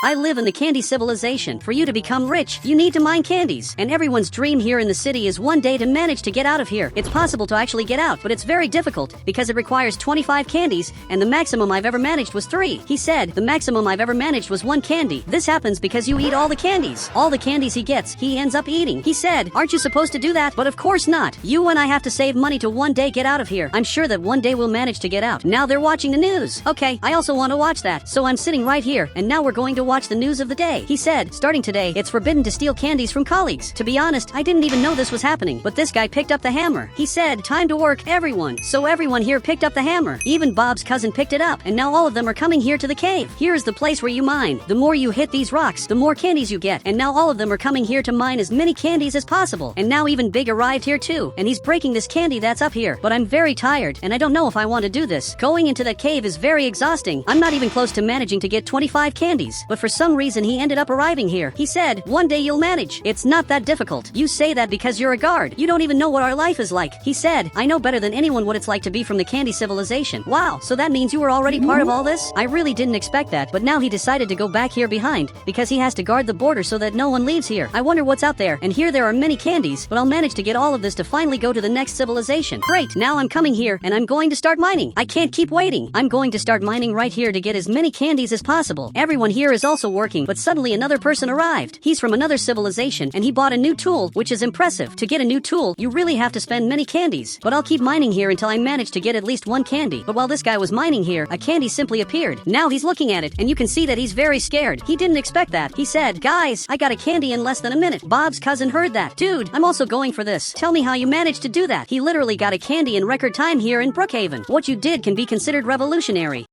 I live in the candy civilization. For you to become rich, you need to mine candies. And everyone's dream here in the city is one day to manage to get out of here. It's possible to actually get out, but it's very difficult because it requires 25 candies, and the maximum I've ever managed was 3. He said, the maximum I've ever managed was 1 candy. This happens because you eat all the candies. All the candies he gets, he ends up eating. He said, aren't you supposed to do that? But of course not. You and I have to save money to one day get out of here. I'm sure that one day we'll manage to get out. Now they're watching the news. Okay, I also want to watch that. So I'm sitting right here, and now we're going to watch the news of the day. He said, starting today, it's forbidden to steal candies from colleagues. To be honest, I didn't even know this was happening, but this guy picked up the hammer. He said, time to work, everyone. So everyone here picked up the hammer. Even Bob's cousin picked it up, and now all of them are coming here to the cave. Here is the place where you mine. The more you hit these rocks, the more candies you get, and now all of them are coming here to mine as many candies as possible. And now even Big arrived here too, and he's breaking this candy that's up here. But I'm very tired, and I don't know if I want to do this. Going into that cave is very exhausting. I'm not even close to managing to get 25 candies, but for some reason he ended up arriving here. He said, one day you'll manage. It's not that difficult. You say that because you're a guard. You don't even know what our life is like. He said, I know better than anyone what it's like to be from the candy civilization. Wow, so that means you were already part of all this? I really didn't expect that, but now he decided to go back here behind because he has to guard the border so that no one leaves here. I wonder what's out there, and here there are many candies, but I'll manage to get all of this to finally go to the next civilization. Great, now I'm coming here and I'm going to start mining. I can't keep waiting. I'm going to start mining right here to get as many candies as possible. Everyone here is also working, but suddenly another person arrived. He's from another civilization and he bought a new tool, which is impressive. To get a new tool, you really have to spend many candies. But I'll keep mining here until I manage to get at least 1 candy. But while this guy was mining here, a candy simply appeared. Now he's looking at it, and you can see that he's very scared. He didn't expect that. He said, guys, I got a candy in less than a minute. Bob's cousin heard that. Dude, I'm also going for this. Tell me how you managed to do that. He literally got a candy in record time here in Brookhaven. What you did can be considered revolutionary.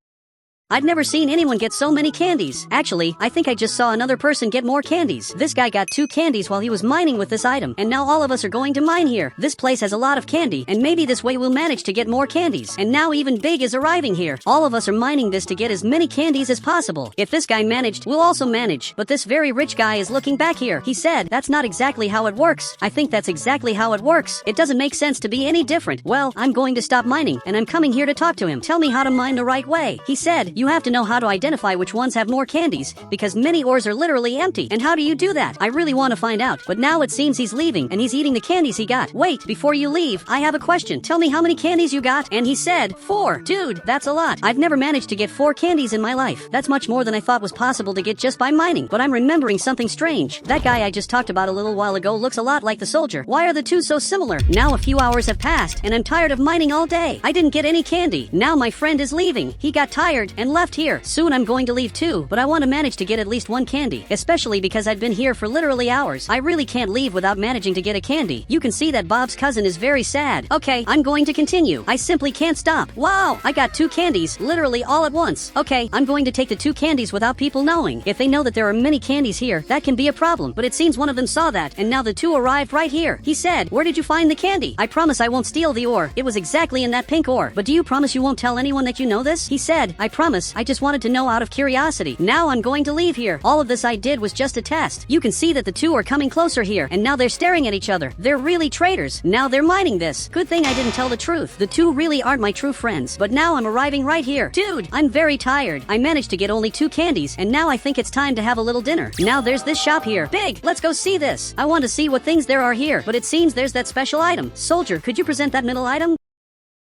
I've never seen anyone get so many candies. Actually, I think I just saw another person get more candies. This guy got 2 candies while he was mining with this item, and now all of us are going to mine here. This place has a lot of candy, and maybe this way we'll manage to get more candies. And now even Big is arriving here. All of us are mining this to get as many candies as possible. If this guy managed, we'll also manage. But this very rich guy is looking back here. He said, that's not exactly how it works. I think that's exactly how it works. It doesn't make sense to be any different. Well, I'm going to stop mining, and I'm coming here to talk to him. Tell me how to mine the right way. He said, you have to know how to identify which ones have more candies, because many ores are literally empty. And how do you do that? I really want to find out. But now it seems he's leaving, and he's eating the candies he got. Wait, before you leave, I have a question. Tell me how many candies you got. And he said, 4. Dude, that's a lot. I've never managed to get 4 candies in my life. That's much more than I thought was possible to get just by mining. But I'm remembering something strange. That guy I just talked about a little while ago looks a lot like the soldier. Why are the two so similar? Now a few hours have passed, and I'm tired of mining all day. I didn't get any candy. Now my friend is leaving. He got tired and left here. Soon I'm going to leave too, but I want to manage to get at least 1 candy, especially because I've been here for literally hours. I really can't leave without managing to get a candy. You can see that Bob's cousin is very sad. Okay, I'm going to continue. I simply can't stop. Wow, I got 2 candies, literally all at once. Okay, I'm going to take the 2 candies without people knowing. If they know that there are many candies here, that can be a problem, but it seems one of them saw that, and now the 2 arrived right here. He said, where did you find the candy? I promise I won't steal the ore. It was exactly in that pink ore. But do you promise you won't tell anyone that you know this? He said, I promise. I just wanted to know out of curiosity. Now I'm going to leave here. All of this I did was just a test. You can see that the 2 are coming closer here, and now they're staring at each other. They're really traitors. Now they're mining this. Good thing I didn't tell the truth. The 2 really aren't my true friends. But now I'm arriving right here. Dude, I'm very tired. I managed to get only 2 candies, and now I think it's time to have a little dinner. Now there's this shop here. Big, let's go see this. I want to see what things there are here, but it seems there's that special item. Soldier, could you present that middle item?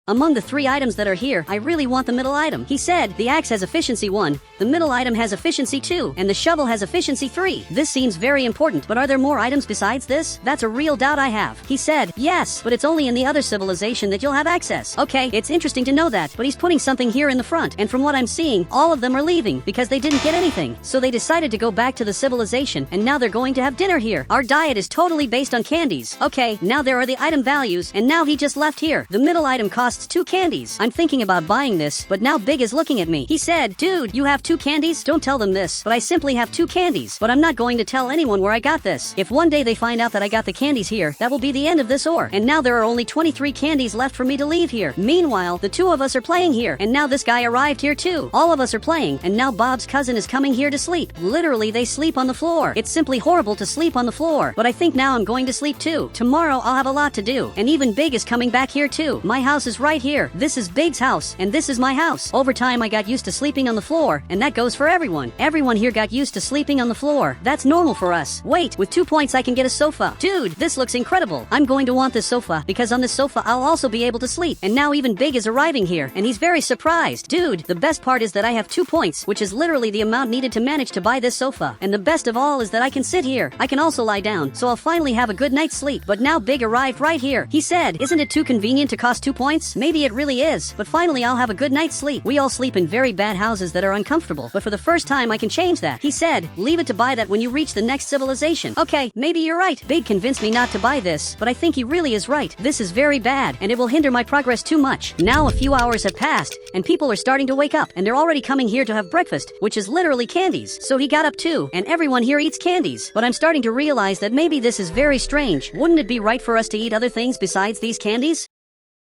Among the 3 items that are here, I really want the middle item. He said, the axe has efficiency 1, the middle item has efficiency 2, and the shovel has efficiency 3. This seems very important, but are there more items besides this? That's a real doubt I have. He said, yes, but it's only in the other civilization that you'll have access. Okay, it's interesting to know that, but he's putting something here in the front, and from what I'm seeing, all of them are leaving because they didn't get anything. So they decided to go back to the civilization, and now they're going to have dinner here. Our diet is totally based on candies. Okay, now there are the item values, and now he just left here. The middle item costs 2 candies. I'm thinking about buying this, but now Big is looking at me. He said, dude, you have 2 candies? Don't tell them this, but I simply have 2 candies. But I'm not going to tell anyone where I got this. If one day they find out that I got the candies here, that will be the end of this ore. And now there are only 23 candies left for me to leave here. Meanwhile, the 2 of us are playing here, and now this guy arrived here too. All of us are playing, and now Bob's cousin is coming here to sleep. Literally, they sleep on the floor. It's simply horrible to sleep on the floor, but I think now I'm going to sleep too. Tomorrow I'll have a lot to do, and even Big is coming back here too. My house is right right here. This is Big's house, and this is my house. Over time, I got used to sleeping on the floor, and that goes for everyone. Everyone here got used to sleeping on the floor. That's normal for us. Wait, with 2 points I can get a sofa. Dude, this looks incredible. I'm going to want this sofa, because on this sofa I'll also be able to sleep. And now even Big is arriving here, and he's very surprised. Dude, the best part is that I have 2 points, which is literally the amount needed to manage to buy this sofa. And the best of all is that I can sit here. I can also lie down, so I'll finally have a good night's sleep. But now Big arrived right here. He said, isn't it too convenient to cost 2 points? Maybe it really is, but finally I'll have a good night's sleep. We all sleep in very bad houses that are uncomfortable, but for the first time I can change that. He said, leave it to buy that when you reach the next civilization. Okay, maybe you're right. Big convinced me not to buy this, but I think he really is right. This is very bad, and it will hinder my progress too much. Now a few hours have passed, and people are starting to wake up, and they're already coming here to have breakfast, which is literally candies. So he got up too, and everyone here eats candies. But I'm starting to realize that maybe this is very strange. Wouldn't it be right for us to eat other things besides these candies?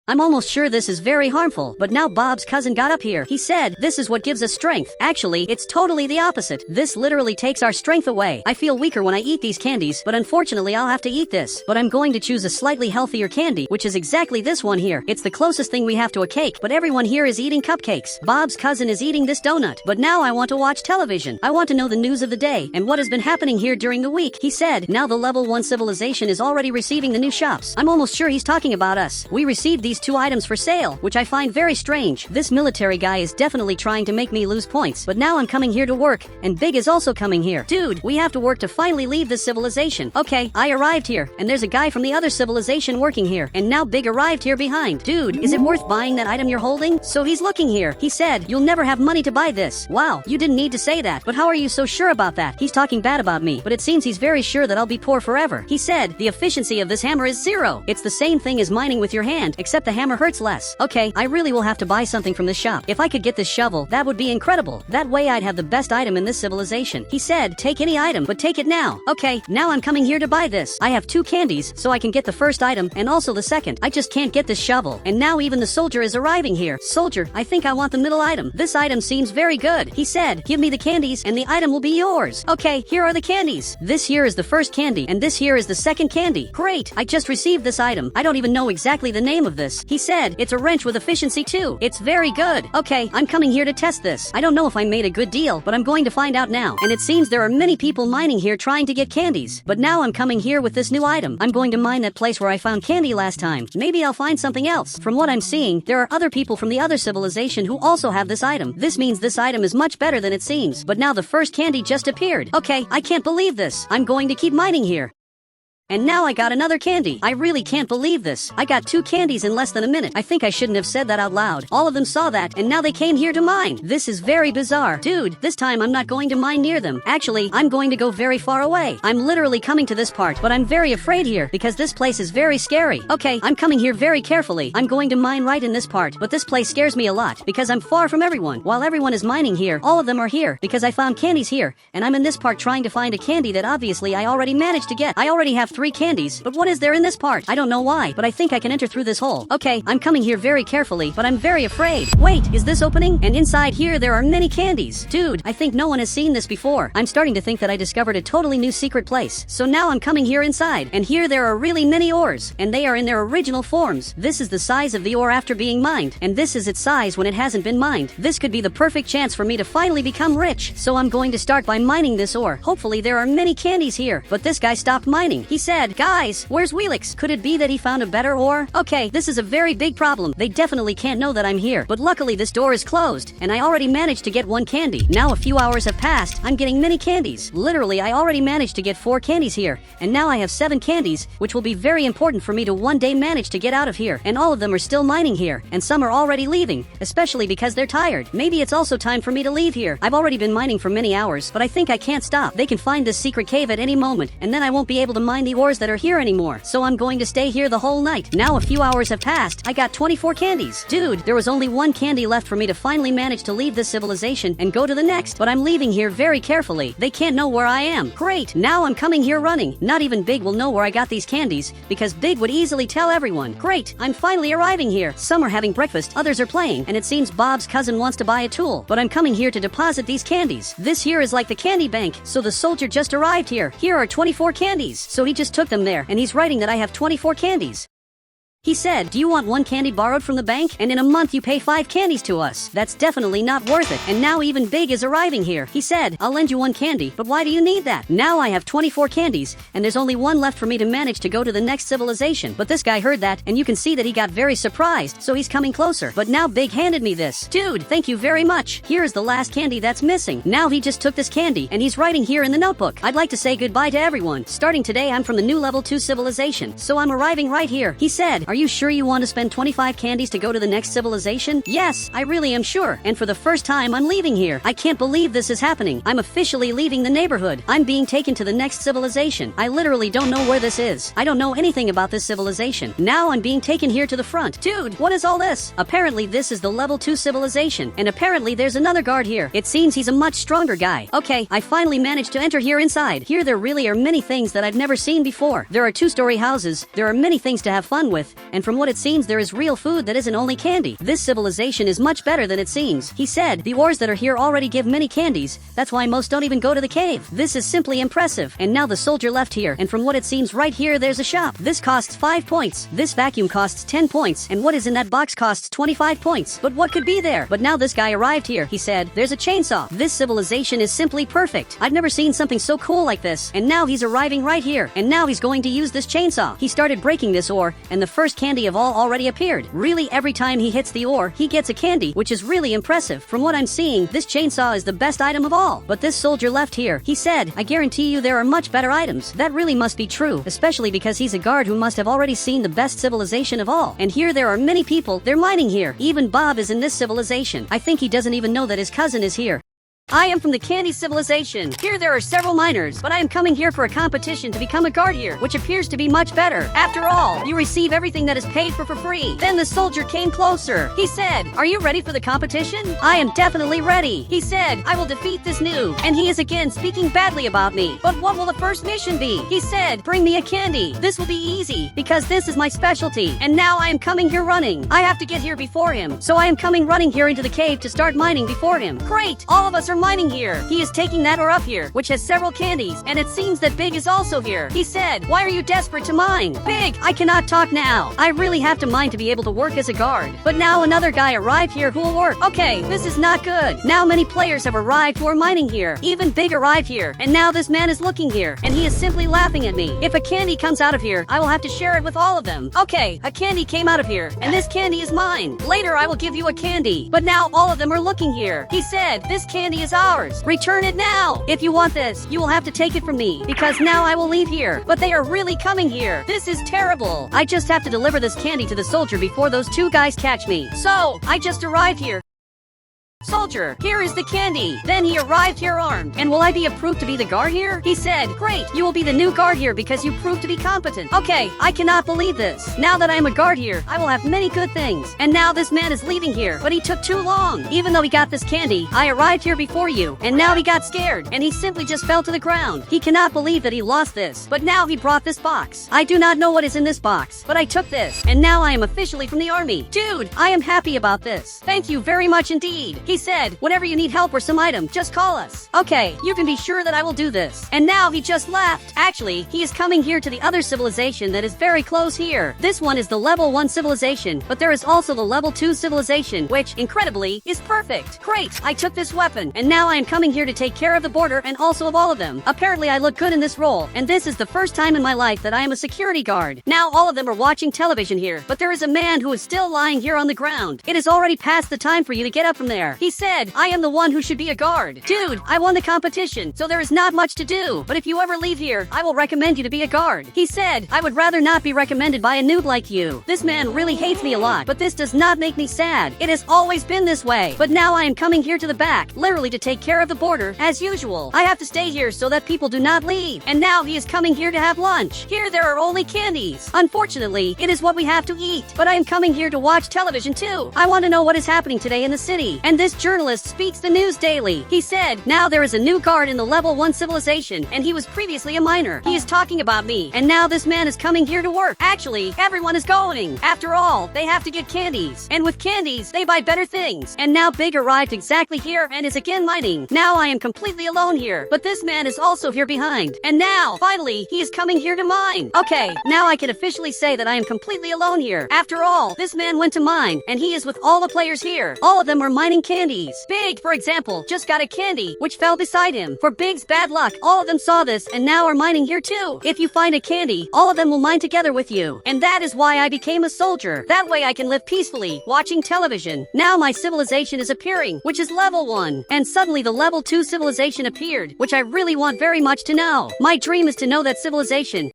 I'm almost sure this is very harmful, but now Bob's cousin got up here. He said, this is what gives us strength. Actually, it's totally the opposite. This literally takes our strength away. I feel weaker when I eat these candies, but unfortunately I'll have to eat this. But I'm going to choose a slightly healthier candy, which is exactly this one here. It's the closest thing we have to a cake, but everyone here is eating cupcakes. Bob's cousin is eating this donut. But now I want to watch television. I want to know the news of the day and what has been happening here during the week. He said, now the level 1 civilization is already receiving the new shops. I'm almost sure he's talking about us. We received these 2 items for sale, which I find very strange. This military guy is definitely trying to make me lose points, but now I'm coming here to work, and Big is also coming here. Dude, we have to work to finally leave this civilization. Okay, I arrived here, and there's a guy from the other civilization working here, and now Big arrived here behind. Dude, is it worth buying that item you're holding? So he's looking here. He said, you'll never have money to buy this. Wow, you didn't need to say that, but how are you so sure about that? He's talking bad about me, but it seems he's very sure that I'll be poor forever. He said, the efficiency of this hammer is 0. It's the same thing as mining with your hand, except the hammer hurts less. Okay, I really will have to buy something from this shop. If I could get this shovel, that would be incredible. That way I'd have the best item in this civilization. He said, take any item, but take it now. Okay, now I'm coming here to buy this. I have 2 candies, so I can get the first item and also the second. I just can't get this shovel. And now even the soldier is arriving here. Soldier, I think I want the middle item. This item seems very good. He said, give me the candies and the item will be yours. Okay, here are the candies. This here is the first candy and this here is the second candy. Great, I just received this item. I don't even know exactly the name of this. He said, it's a wrench with efficiency 2. It's very good. Okay, I'm coming here to test this. I don't know if I made a good deal, but I'm going to find out now. And it seems there are many people mining here trying to get candies. But now I'm coming here with this new item. I'm going to mine that place where I found candy last time. Maybe I'll find something else. From what I'm seeing, there are other people from the other civilization who also have this item. This means this item is much better than it seems. But now the first candy just appeared. Okay, I can't believe this. I'm going to keep mining here. And now I got another candy. I really can't believe this. I got 2 candies in less than a minute. I think I shouldn't have said that out loud. All of them saw that, and now they came here to mine. This is very bizarre. Dude, this time I'm not going to mine near them. Actually, I'm going to go very far away. I'm literally coming to this part, but I'm very afraid here because this place is very scary. Okay, I'm coming here very carefully. I'm going to mine right in this part, but this place scares me a lot because I'm far from everyone. While everyone is mining here, all of them are here because I found candies here, and I'm in this part trying to find a candy that obviously I already managed to get. I already have 3 candies, but what is there in this part? I don't know why, but I think I can enter through this hole. Okay, I'm coming here very carefully, but I'm very afraid. Wait, is this opening? And inside here there are many candies. Dude, I think no one has seen this before. I'm starting to think that I discovered a totally new secret place. So now I'm coming here inside, and here there are really many ores, and they are in their original forms. This is the size of the ore after being mined, and this is its size when it hasn't been mined. This could be the perfect chance for me to finally become rich. So I'm going to start by mining this ore. Hopefully there are many candies here, but this guy stopped mining. He said, guys, where's Wheelix? Could it be that he found a better ore? Okay, this is a very big problem. They definitely can't know that I'm here, but luckily this door is closed, and I already managed to get 1 candy. Now a few hours have passed. I'm getting many candies. Literally, I already managed to get 4 candies here, and now I have 7 candies, which will be very important for me to one day manage to get out of here. And all of them are still mining here, and some are already leaving, especially because they're tired. Maybe it's also time for me to leave here. I've already been mining for many hours, but I think I can't stop. They can find this secret cave at any moment, and then I won't be able to mine the ores that are here anymore. So I'm going to stay here the whole night. Now a few hours have passed. I got 24 candies. Dude, there was only 1 candy left for me to finally manage to leave this civilization and go to the next, but I'm leaving here very carefully. They can't know where I am. Great, now I'm coming here running. Not even Big will know where I got these candies, because Big would easily tell everyone. Great, I'm finally arriving here. Some are having breakfast, others are playing, and it seems Bob's cousin wants to buy a tool, but I'm coming here to deposit these candies. This here is like the candy bank, so the soldier just arrived here. Here are 24 candies. So he just took them there, and he's writing that I have 24 candies. He said, do you want 1 candy borrowed from the bank? And in a month you pay 5 candies to us. That's definitely not worth it. And now even Big is arriving here. He said, I'll lend you 1 candy, but why do you need that? Now I have 24 candies, and there's only 1 left for me to manage to go to the next civilization. But this guy heard that, and you can see that he got very surprised, so he's coming closer. But now Big handed me this. Dude, thank you very much. Here's the last candy that's missing. Now he just took this candy, and he's writing here in the notebook. I'd like to say goodbye to everyone. Starting today, I'm from the new level 2 civilization, so I'm arriving right here. He said, are you sure you want to spend 25 candies to go to the next civilization? Yes, I really am sure. And for the first time, I'm leaving here. I can't believe this is happening. I'm officially leaving the neighborhood. I'm being taken to the next civilization. I literally don't know where this is. I don't know anything about this civilization. Now I'm being taken here to the front. Dude, what is all this? Apparently this is the level 2 civilization. And apparently there's another guard here. It seems he's a much stronger guy. Okay, I finally managed to enter here inside. Here there really are many things that I've never seen before. There are 2-story houses. There are many things to have fun with. And from what it seems, there is real food that isn't only candy. This civilization is much better than it seems. He said, the ores that are here already give many candies. That's why most don't even go to the cave. This is simply impressive. And now the soldier left here. And from what it seems right here, there's a shop. This costs 5 points. This vacuum costs 10 points. And what is in that box costs 25 points. But what could be there? But now this guy arrived here. He said, there's a chainsaw. This civilization is simply perfect. I've never seen something so cool like this. And now he's arriving right here. And now he's going to use this chainsaw. He started breaking this ore, and the first candy of all already appeared. Really, every time he hits the ore, he gets a candy, which is really impressive. From what I'm seeing, this chainsaw is the best item of all. But this soldier left here. He said, I guarantee you there are much better items. That really must be true, especially because he's a guard who must have already seen the best civilization of all. And here there are many people. They're mining here. Even Bob is in this civilization. I think he doesn't even know that his cousin is here. I am from the Candy Civilization. Here there are several miners, but I am coming here for a competition to become a guard here, which appears to be much better. After all, you receive everything that is paid for free. Then the soldier came closer. He said, are you ready for the competition? I am definitely ready. He said, I will defeat this noob. And he is again speaking badly about me. But what will the first mission be? He said, bring me a candy. This will be easy, because this is my specialty. And now I am coming here running. I have to get here before him. So I am coming running here into the cave to start mining before him. Great! All of us are mining here. He is taking that ore up here, which has several candies, and it seems that Big is also here. He said, why are you desperate to mine? Big, I cannot talk now. I really have to mine to be able to work as a guard. But now another guy arrived here who will work. Okay, this is not good. Now many players have arrived who are mining here. Even Big arrived here, and now this man is looking here, and he is simply laughing at me. If a candy comes out of here, I will have to share it with all of them. Okay, a candy came out of here, and this candy is mine. Later I will give you a candy. But now all of them are looking here. He said, this candy is ours. Return it now. If you want this, you will have to take it from me, because now I will leave here. But they are really coming here. This is terrible. I just have to deliver this candy to the soldier before those 2 guys catch me. So, I just arrived here. Soldier, here is the candy. Then he arrived here armed. And will I be approved to be the guard here? He said, great, you will be the new guard here because you proved to be competent. Okay, I cannot believe this. Now that I am a guard here, I will have many good things. And now this man is leaving here, but he took too long. Even though he got this candy, I arrived here before you. And now he got scared, and he simply just fell to the ground. He cannot believe that he lost this. But now he brought this box. I do not know what is in this box, but I took this. And now I am officially from the army. Dude, I am happy about this. Thank you very much indeed. He said, whenever you need help or some item, just call us. Okay, you can be sure that I will do this. And now he just left. Actually, he is coming here to the other civilization that is very close here. This one is the level 1 civilization, but there is also the level 2 civilization, which, incredibly, is perfect. Great, I took this weapon, and now I am coming here to take care of the border and also of all of them. Apparently I look good in this role, and this is the first time in my life that I am a security guard. Now all of them are watching television here, but there is a man who is still lying here on the ground. It is already past the time for you to get up from there. He said, I am the one who should be a guard. Dude, I won the competition, so there is not much to do. But if you ever leave here, I will recommend you to be a guard. He said, I would rather not be recommended by a noob like you. This man really hates me a lot, but this does not make me sad. It has always been this way. But now I am coming here to the back, literally to take care of the border, as usual. I have to stay here so that people do not leave. And now he is coming here to have lunch. Here there are only candies. Unfortunately, it is what we have to eat. But I am coming here to watch television too. I want to know what is happening today in the city. And this journalist speaks the news daily. He said, now there is a new guard in the level 1 civilization, and he was previously a miner. He is talking about me, and now this man is coming here to work. Actually, everyone is going. After all, they have to get candies. And with candies, they buy better things. And now Big arrived exactly here and is again mining. Now I am completely alone here, but this man is also here behind. And now, finally, he is coming here to mine. Okay, now I can officially say that I am completely alone here. After all, this man went to mine, and he is with all the players here. All of them are mining candies. Big, for example, just got a candy, which fell beside him. For Big's bad luck, all of them saw this and now are mining here too. If you find a candy, all of them will mine together with you. And that is why I became a soldier. That way I can live peacefully, watching television. Now my civilization is appearing, which is level 1. And suddenly the level 2 civilization appeared, which I really want very much to know. My dream is to know that civilization.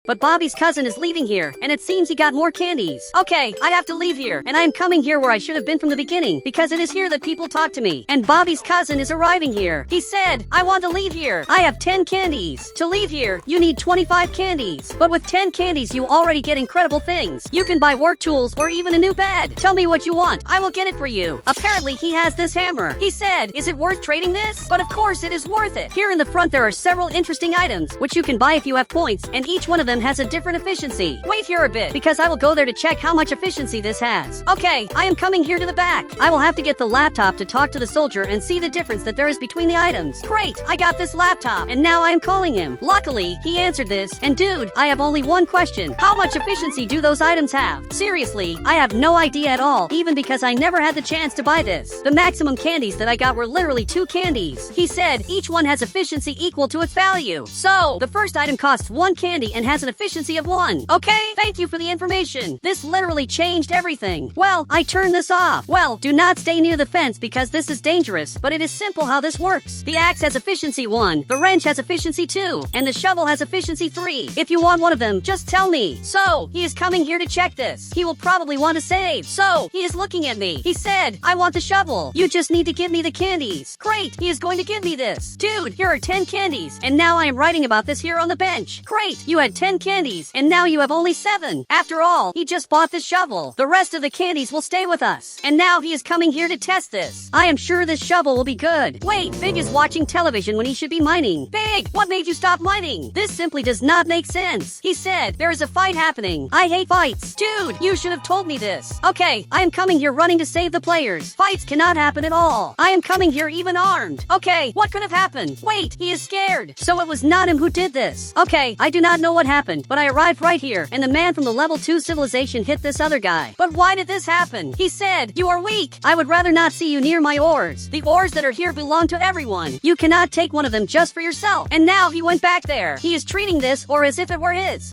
But Bobby's cousin is leaving here, and it seems he got more candies. Okay, I have to leave here, and I am coming here where I should have been from the beginning, because it is here that people talk to me. And Bobby's cousin is arriving here. He said, I want to leave here. I have 10 candies. To leave here, you need 25 candies. But with 10 candies, you already get incredible things. You can buy work tools or even a new bed. Tell me what you want. I will get it for you. Apparently, he has this hammer. He said, is it worth trading this? But of course, it is worth it. Here in the front, there are several interesting items, which you can buy if you have points, and each one of them has a different efficiency. Wait here a bit, because I will go there to check how much efficiency this has. Okay, I am coming here to the back. I will have to get the laptop to talk to the soldier and see the difference that there is between the items. Great, I got this laptop, and now I am calling him. Luckily, he answered this, and dude, I have only one question. How much efficiency do those items have? Seriously, I have no idea at all, even because I never had the chance to buy this. The maximum candies that I got were literally 2 candies. He said each one has efficiency equal to its value. So, the first item costs 1 candy and has an efficiency of 1. Okay, thank you for the information. This literally changed everything. Well, I turned this off. Well, do not stay near the fence because this is dangerous, but it is simple how this works. The axe has efficiency 1, the wrench has efficiency 2, and the shovel has efficiency 3. If you want one of them, just tell me. So, he is coming here to check this. He will probably want to save. So, he is looking at me. He said, I want the shovel. You just need to give me the candies. Great, he is going to give me this. Dude, here are 10 candies, and now I am writing about this here on the bench. Great, you had 10 candies. And now you have only 7. After all, he just bought this shovel. The rest of the candies will stay with us. And now he is coming here to test this. I am sure this shovel will be good. Wait, Big is watching television when he should be mining. Big, what made you stop mining? This simply does not make sense. He said, there is a fight happening. I hate fights. Dude, you should have told me this. Okay, I am coming here running to save the players. Fights cannot happen at all. I am coming here even armed. Okay, what could have happened? Wait, he is scared. So it was not him who did this. Okay, I do not know what happened, but I arrived right here, and the man from the level 2 civilization hit this other guy. But why did this happen? He said, you are weak. I would rather not see you near my ores. The ores that are here belong to everyone. You cannot take one of them just for yourself. And now he went back there. He is treating this or as if it were his.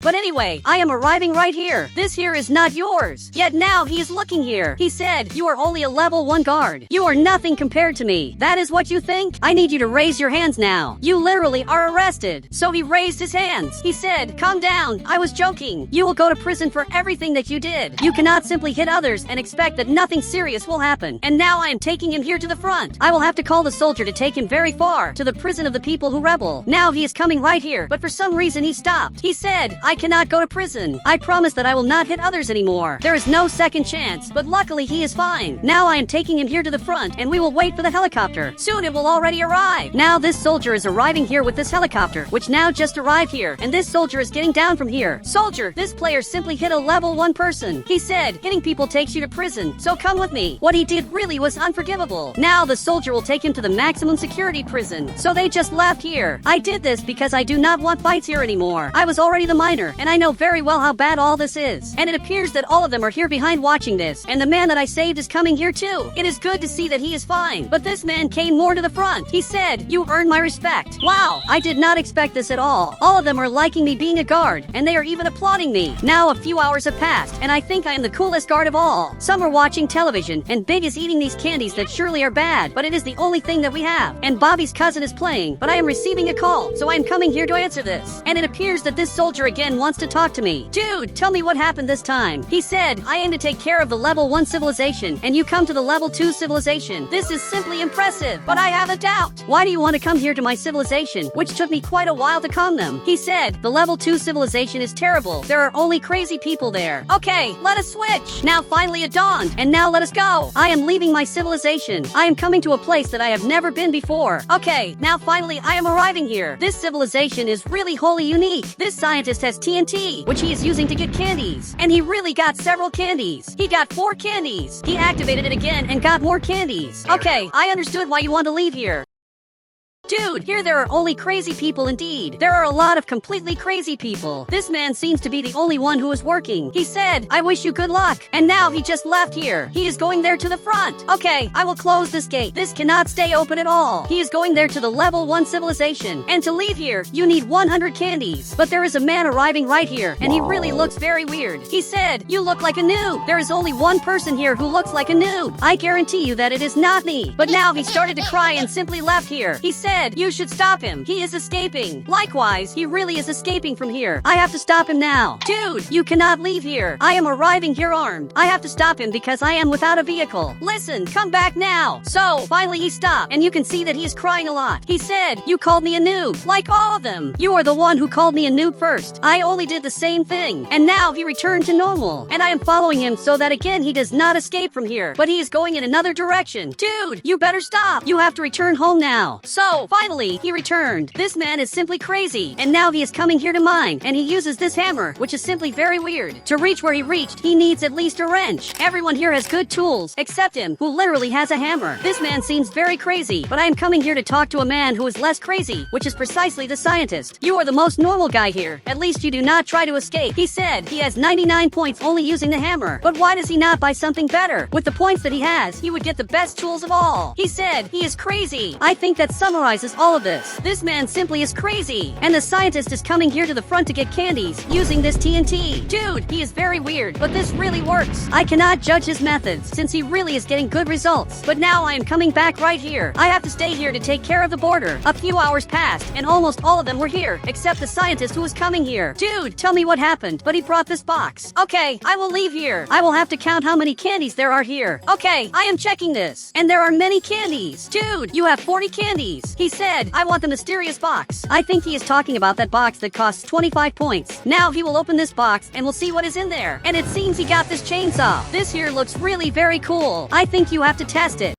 But anyway, I am arriving right here. This here is not yours. Yet now he is looking here. He said, you are only a level 1 guard. You are nothing compared to me. That is what you think? I need you to raise your hands now. You literally are arrested. So he raised his hands. He said, calm down. I was joking. You will go to prison for everything that you did. You cannot simply hit others and expect that nothing serious will happen. And now I am taking him here to the front. I will have to call the soldier to take him very far, to the prison of the people who rebel. Now he is coming right here, but for some reason he stopped. He said, I cannot go to prison. I promise that I will not hit others anymore. There is no second chance, but luckily he is fine. Now I am taking him here to the front, and we will wait for the helicopter. Soon it will already arrive. Now this soldier is arriving here with this helicopter, which now just arrived here, and this soldier is getting down from here. Soldier, this player simply hit a level 1 person. He said, hitting people takes you to prison, so come with me. What he did really was unforgivable. Now the soldier will take him to the maximum security prison. So they just left here. I did this because I do not want fights here anymore. I was already the miner, and I know very well how bad all this is. And it appears that all of them are here behind watching this, and the man that I saved is coming here too. It is good to see that he is fine, but this man came more to the front. He said, you earned my respect. Wow, I did not expect this at all. All of them are liking me being a guard, and they are even applauding me. Now a few hours have passed, and I think I am the coolest guard of all. Some are watching television, and Big is eating these candies that surely are bad, but it is the only thing that we have. And Bobby's cousin is playing, but I am receiving a call, so I am coming here to answer this. And it appears that this soldier again man wants to talk to me. Dude, tell me what happened this time. He said, I aim to take care of the level 1 civilization, and you come to the level 2 civilization. This is simply impressive, but I have a doubt. Why do you want to come here to my civilization, which took me quite a while to calm them? He said, the level 2 civilization is terrible. There are only crazy people there. Okay, let us switch. Now finally it dawned, and now let us go. I am leaving my civilization. I am coming to a place that I have never been before. Okay, now finally I am arriving here. This civilization is really wholly unique. This scientist has TNT, which he is using to get candies. And he really got several candies. He got 4 candies. He activated it again and got more candies. Okay, I understood why you want to leave here. Dude, here there are only crazy people indeed. There are a lot of completely crazy people. This man seems to be the only one who is working. He said, I wish you good luck. And now he just left here. He is going there to the front. Okay, I will close this gate. This cannot stay open at all. He is going there to the level 1 civilization. And to leave here, you need 100 candies. But there is a man arriving right here, and he really looks very weird. He said, you look like a noob. There is only one person here who looks like a noob. I guarantee you that it is not me. But now he started to cry and simply left here. He said, you should stop him. He is escaping. Likewise, he really is escaping from here. I have to stop him now. Dude, you cannot leave here. I am arriving here armed. I have to stop him because I am without a vehicle. Listen, come back now. So, finally he stopped, and you can see that he is crying a lot. He said, you called me a noob, like all of them. You are the one who called me a noob first. I only did the same thing. And now he returned to normal. And I am following him so that again he does not escape from here. But he is going in another direction. Dude, you better stop. You have to return home now. So, finally, he returned. This man is simply crazy, and now he is coming here to mine, and he uses this hammer, which is simply very weird. To reach where he reached, he needs at least a wrench. Everyone here has good tools, except him, who literally has a hammer. This man seems very crazy, but I am coming here to talk to a man who is less crazy, which is precisely the scientist. You are the most normal guy here. At least you do not try to escape. He said he has 99 points only using the hammer, but why does he not buy something better? With the points that he has, he would get the best tools of all. He said he is crazy. I think that summarizes all of this. This man simply is crazy. And the scientist is coming here to the front to get candies, using this TNT. Dude, he is very weird, but this really works. I cannot judge his methods, since he really is getting good results. But now I am coming back right here. I have to stay here to take care of the border. A few hours passed, and almost all of them were here, except the scientist who was coming here. Dude, tell me what happened, but he brought this box. Okay, I will leave here. I will have to count how many candies there are here. Okay, I am checking this. And there are many candies. Dude, you have 40 candies. He said, I want the mysterious box. I think he is talking about that box that costs 25 points. Now he will open this box and we'll see what is in there. And it seems he got this chainsaw. This here looks really very cool. I think you have to test it.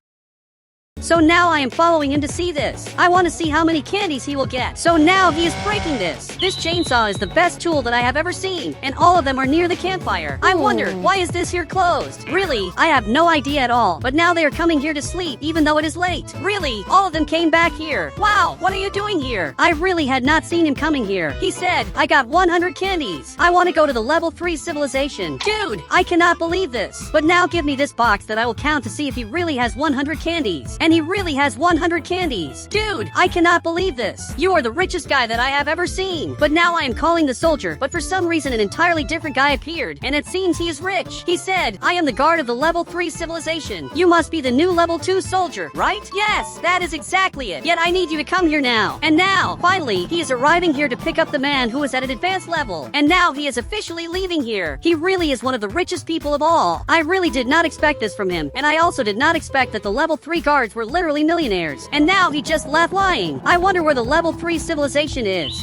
So now I am following him to see this. I want to see how many candies he will get. So now he is breaking this. This chainsaw is the best tool that I have ever seen, and all of them are near the campfire. I wonder, why is this here closed? Really, I have no idea at all. But now they are coming here to sleep, even though it is late. Really, all of them came back here. Wow, what are you doing here? I really had not seen him coming here. He said, I got 100 candies. I want to go to the level 3 civilization. Dude, I cannot believe this. But now give me this box that I will count to see if he really has 100 candies. And he really has 100 candies. Dude, I cannot believe this. You are the richest guy that I have ever seen. But now I am calling the soldier, but for some reason an entirely different guy appeared, and it seems he is rich. He said, I am the guard of the level 3 civilization. You must be the new level 2 soldier, right? Yes, that is exactly it. Yet I need you to come here now. And now, finally, he is arriving here to pick up the man who is at an advanced level. And now he is officially leaving here. He really is one of the richest people of all. I really did not expect this from him, and I also did not expect that the level 3 guards were literally millionaires. And now he just left lying. I wonder where the level 3 civilization is.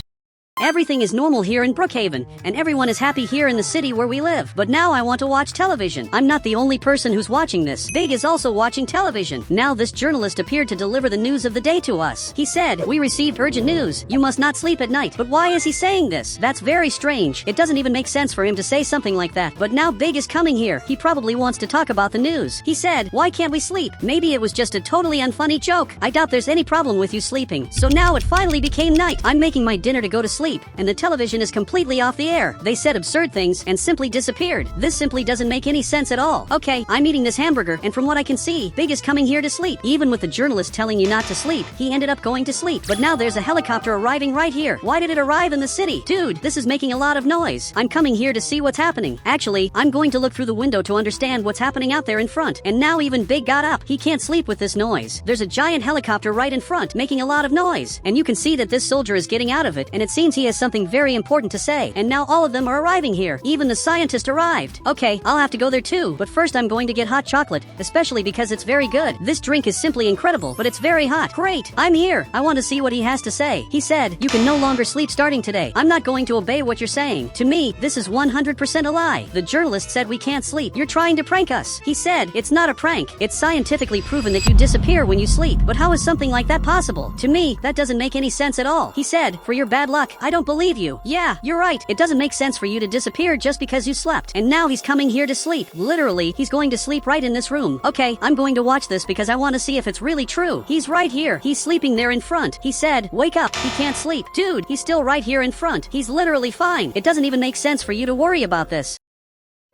Everything is normal here in Brookhaven, and everyone is happy here in the city where we live. But now I want to watch television. I'm not the only person who's watching this. Big is also watching television. Now this journalist appeared to deliver the news of the day to us. He said, we received urgent news. You must not sleep at night. But why is he saying this? That's very strange. It doesn't even make sense for him to say something like that. But now Big is coming here. He probably wants to talk about the news. He said, why can't we sleep? Maybe it was just a totally unfunny joke. I doubt there's any problem with you sleeping. So now it finally became night. I'm making my dinner to go to sleep, and the television is completely off the air. They said absurd things and simply disappeared. This simply doesn't make any sense at all. Okay, I'm eating this hamburger, and from what I can see, Big is coming here to sleep. Even with the journalist telling you not to sleep, he ended up going to sleep. But now there's a helicopter arriving right here. Why did it arrive in the city? Dude, this is making a lot of noise. I'm coming here to see what's happening. Actually, I'm going to look through the window to understand what's happening out there in front. And now even Big got up. He can't sleep with this noise. There's a giant helicopter right in front, making a lot of noise. And you can see that this soldier is getting out of it, and it seems he has something very important to say, and now all of them are arriving here. Even the scientist arrived. Okay, I'll have to go there too, but first I'm going to get hot chocolate, especially because it's very good. This drink is simply incredible, but it's very hot. Great, I'm here. I want to see what he has to say. He said, you can no longer sleep starting today. I'm not going to obey what you're saying. To me, this is 100% a lie. The journalist said we can't sleep. You're trying to prank us. He said, it's not a prank. It's scientifically proven that you disappear when you sleep. But how is something like that possible? To me, that doesn't make any sense at all. He said, for your bad luck, I don't believe you. Yeah, you're right. It doesn't make sense for you to disappear just because you slept. And now he's coming here to sleep. Literally, he's going to sleep right in this room. Okay, I'm going to watch this because I want to see if it's really true. He's right here. He's sleeping there in front. He said, wake up. He can't sleep. Dude, he's still right here in front. He's literally fine. It doesn't even make sense for you to worry about this.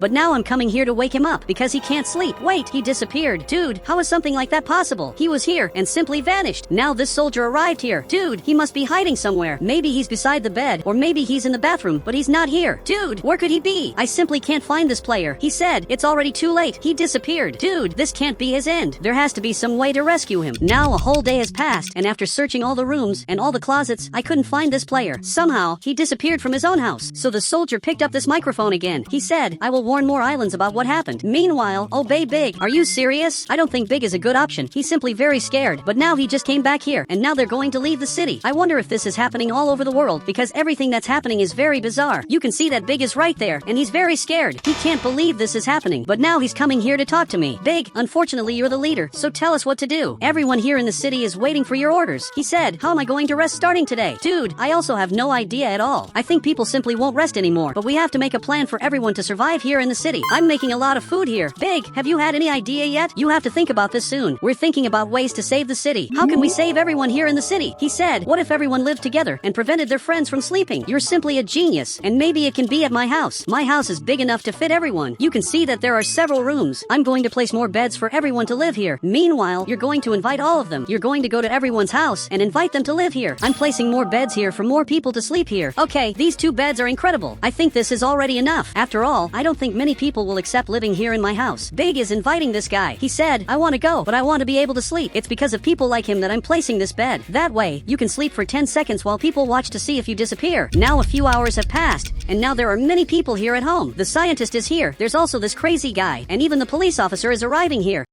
But now I'm coming here to wake him up because he can't sleep. Wait, he disappeared. Dude, how is something like that possible? He was here and simply vanished. Now this soldier arrived here. Dude, he must be hiding somewhere. Maybe he's beside the bed, or maybe he's in the bathroom, but he's not here. Dude, where could he be? I simply can't find this player. He said, it's already too late. He disappeared. Dude, this can't be his end. There has to be some way to rescue him. Now a whole day has passed, and after searching all the rooms and all the closets, I couldn't find this player. Somehow, he disappeared from his own house. So the soldier picked up this microphone again. He said, I will warn more islands about what happened. Meanwhile, obey Big. Are you serious? I don't think Big is a good option. He's simply very scared. But now he just came back here, and now they're going to leave the city. I wonder if this is happening all over the world, because everything that's happening is very bizarre. You can see that Big is right there, and he's very scared. He can't believe this is happening. But now he's coming here to talk to me. Big, unfortunately you're the leader, so tell us what to do. Everyone here in the city is waiting for your orders. He said, how am I going to rest starting today? Dude, I also have no idea at all. I think people simply won't rest anymore, but we have to make a plan for everyone to survive here in the city. I'm making a lot of food here. Big, have you had any idea yet? You have to think about this soon. We're thinking about ways to save the city. How can we save everyone here in the city? He said, what if everyone lived together and prevented their friends from sleeping? You're simply a genius, and maybe it can be at my house. My house is big enough to fit everyone. You can see that there are several rooms. I'm going to place more beds for everyone to live here. Meanwhile, you're going to invite all of them. You're going to go to everyone's house and invite them to live here. I'm placing more beds here for more people to sleep here. Okay, these 2 beds are incredible. I think this is already enough. After all, I don't think many people will accept living here in my house. Big is inviting this guy. He said, I want to go, but I want to be able to sleep. It's because of people like him that I'm placing this bed. That way, you can sleep for 10 seconds while people watch to see if you disappear. Now a few hours have passed, and now there are many people here at home. The scientist is here. There's also this crazy guy, and even the police officer is arriving here.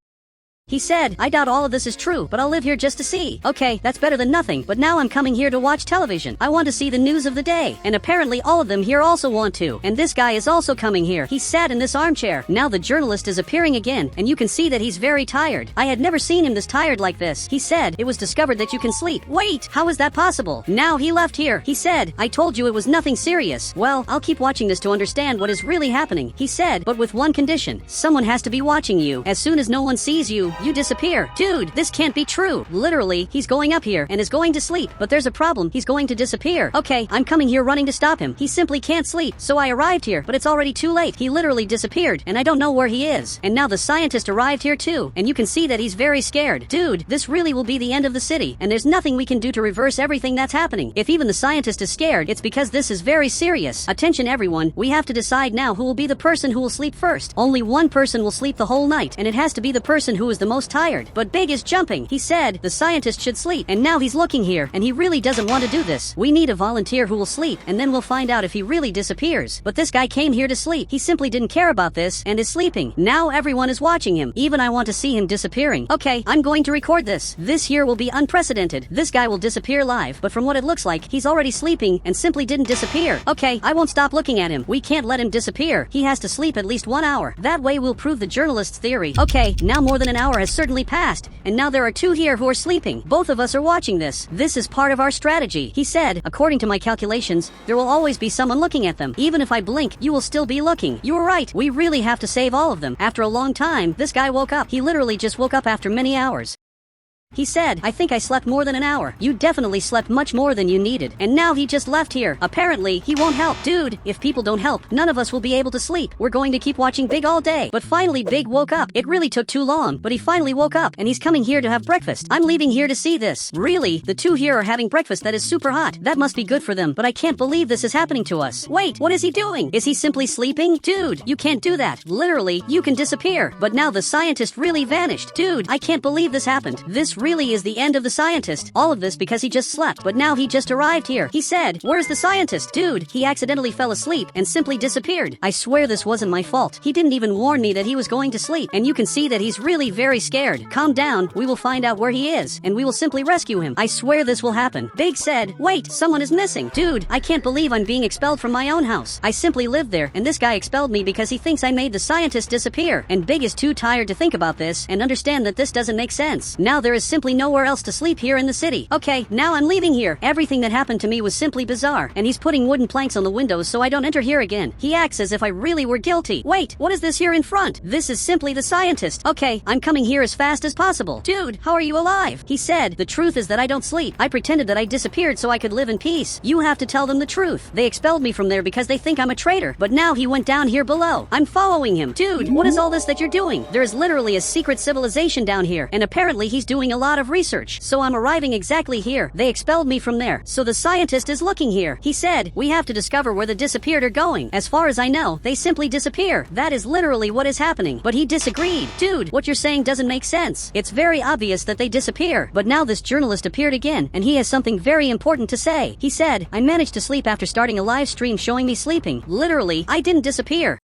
He said, I doubt all of this is true, but I'll live here just to see. Okay, that's better than nothing, but now I'm coming here to watch television. I want to see the news of the day, and apparently all of them here also want to. And this guy is also coming here. He sat in this armchair. Now the journalist is appearing again, and you can see that he's very tired. I had never seen him this tired like this. He said, it was discovered that you can sleep. Wait, how is that possible? Now he left here. He said, I told you it was nothing serious. Well, I'll keep watching this to understand what is really happening. He said, but with one condition. Someone has to be watching you. As soon as no one sees you, you disappear. Dude, this can't be true. Literally, he's going up here and is going to sleep, but there's a problem. He's going to disappear. Okay, I'm coming here running to stop him. He simply can't sleep, so I arrived here, but it's already too late. He literally disappeared, and I don't know where he is. And now the scientist arrived here too, and you can see that he's very scared. Dude, this really will be the end of the city, and there's nothing we can do to reverse everything that's happening. If even the scientist is scared, it's because this is very serious. Attention everyone, we have to decide now who will be the person who will sleep first. Only one person will sleep the whole night, and it has to be the person who is the most tired. But Big is jumping. He said the scientist should sleep, and now he's looking here, and he really doesn't want to do this. We need a volunteer who will sleep, and then we'll find out if he really disappears. But this guy came here to sleep. He simply didn't care about this, and is sleeping. Now everyone is watching him. Even I want to see him disappearing. Okay, I'm going to record this. This here will be unprecedented. This guy will disappear live, but from what it looks like, he's already sleeping and simply didn't disappear. Okay, I won't stop looking at him. We can't let him disappear. He has to sleep at least 1 hour. That way we'll prove the journalist's theory. Okay, now more than an hour has certainly passed, and now there are 2 here who are sleeping. Both of us are watching this. This is part of our strategy. He said, according to my calculations, there will always be someone looking at them. Even if I blink, you will still be looking. You were right. We really have to save all of them. After a long time, this guy woke up. He literally just woke up after many hours. He said, I think I slept more than an hour. You definitely slept much more than you needed. And now he just left here. Apparently, he won't help. Dude, if people don't help, none of us will be able to sleep. We're going to keep watching Big all day. But finally, Big woke up. It really took too long, but he finally woke up, and he's coming here to have breakfast. I'm leaving here to see this. Really? The 2 here are having breakfast that is super hot. That must be good for them, but I can't believe this is happening to us. Wait, what is he doing? Is he simply sleeping? Dude, you can't do that. Literally, you can disappear. But now the scientist really vanished. Dude, I can't believe this happened. This really is the end of the scientist. All of this because he just slept, but now he just arrived here. He said, "Where's the scientist?" Dude, he accidentally fell asleep and simply disappeared. I swear this wasn't my fault. He didn't even warn me that he was going to sleep, and you can see that he's really very scared. Calm down, we will find out where he is, and we will simply rescue him. I swear this will happen. Big said, "Wait, someone is missing." Dude, I can't believe I'm being expelled from my own house. I simply lived there, and this guy expelled me because he thinks I made the scientist disappear. And Big is too tired to think about this and understand that this doesn't make sense. Now there is simply nowhere else to sleep here in the city. Okay, now I'm leaving here. Everything that happened to me was simply bizarre, and he's putting wooden planks on the windows so I don't enter here again. He acts as if I really were guilty. Wait, what is this here in front? This is simply the scientist. Okay, I'm coming here as fast as possible. Dude, how are you alive? He said, "The truth is that I don't sleep. I pretended that I disappeared so I could live in peace. You have to tell them the truth. They expelled me from there because they think I'm a traitor, but now he went down here below. I'm following him." Dude, what is all this that you're doing? There is literally a secret civilization down here, and apparently he's doing a lot of research. So I'm arriving exactly here. They expelled me from there, so the scientist is looking here. He said, "We have to discover where the disappeared are going. As far as I know, they simply disappear. That is literally what is happening." But he disagreed. Dude, what you're saying doesn't make sense. It's very obvious that they disappear. But now this journalist appeared again, and he has something very important to say. He said, "I managed to sleep after starting a live stream showing me sleeping. Literally, I didn't disappear."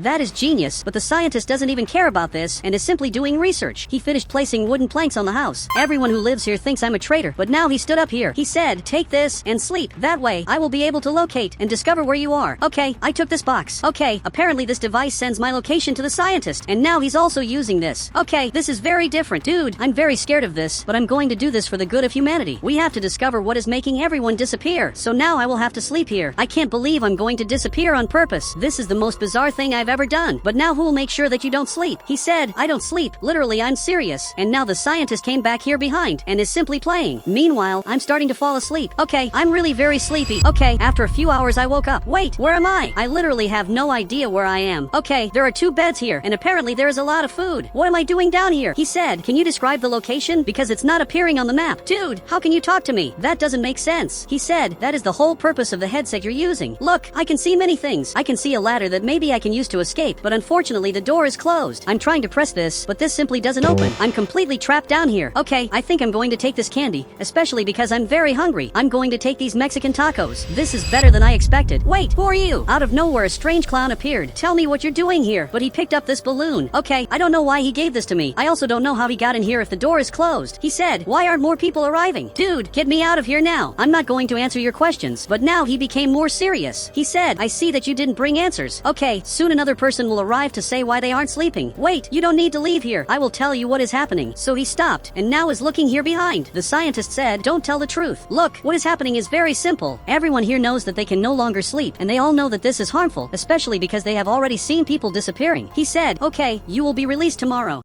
That is genius, but the scientist doesn't even care about this and is simply doing research. He finished placing wooden planks on the house. Everyone who lives here thinks I'm a traitor, but now he stood up here. He said, "Take this and sleep. That way, I will be able to locate and discover where you are." Okay, I took this box. Okay, apparently this device sends my location to the scientist, and now he's also using this. Okay, this is very different. Dude, I'm very scared of this, but I'm going to do this for the good of humanity. We have to discover what is making everyone disappear, so now I will have to sleep here. I can't believe I'm going to disappear on purpose. This is the most bizarre thing I've ever done. But now who will make sure that you don't sleep? He said, "I don't sleep. Literally, I'm serious." And now the scientist came back here behind and is simply playing. Meanwhile, I'm starting to fall asleep. Okay, I'm really very sleepy. Okay, after a few hours I woke up. Wait, where am I? I literally have no idea where I am. Okay, there are 2 beds here, and apparently there is a lot of food. What am I doing down here? He said, "Can you describe the location? Because it's not appearing on the map." Dude, how can you talk to me? That doesn't make sense. He said, "That is the whole purpose of the headset you're using. Look, I can see many things. I can see a ladder that maybe I can use to escape, but unfortunately the door is closed. I'm trying to press this, but this simply doesn't open. I'm completely trapped down here. Okay, I think I'm going to take this candy, especially because I'm very hungry. I'm going to take these Mexican tacos. This is better than I expected. Wait, who are you?" Out of nowhere, a strange clown appeared. "Tell me what you're doing here." But he picked up this balloon. Okay, I don't know why he gave this to me. I also don't know how he got in here if the door is closed. He said, "Why aren't more people arriving?" Dude, get me out of here now. I'm not going to answer your questions. But now he became more serious. He said, "I see that you didn't bring answers. Okay, soon another person will arrive to say why they aren't sleeping. Wait, you don't need to leave here. I will tell you what is happening." So he stopped and now is looking here behind. The scientist said, "Don't tell the truth. Look, what is happening is very simple. Everyone here knows that they can no longer sleep, and they all know that this is harmful, especially because they have already seen people disappearing." He said, "Okay, you will be released tomorrow."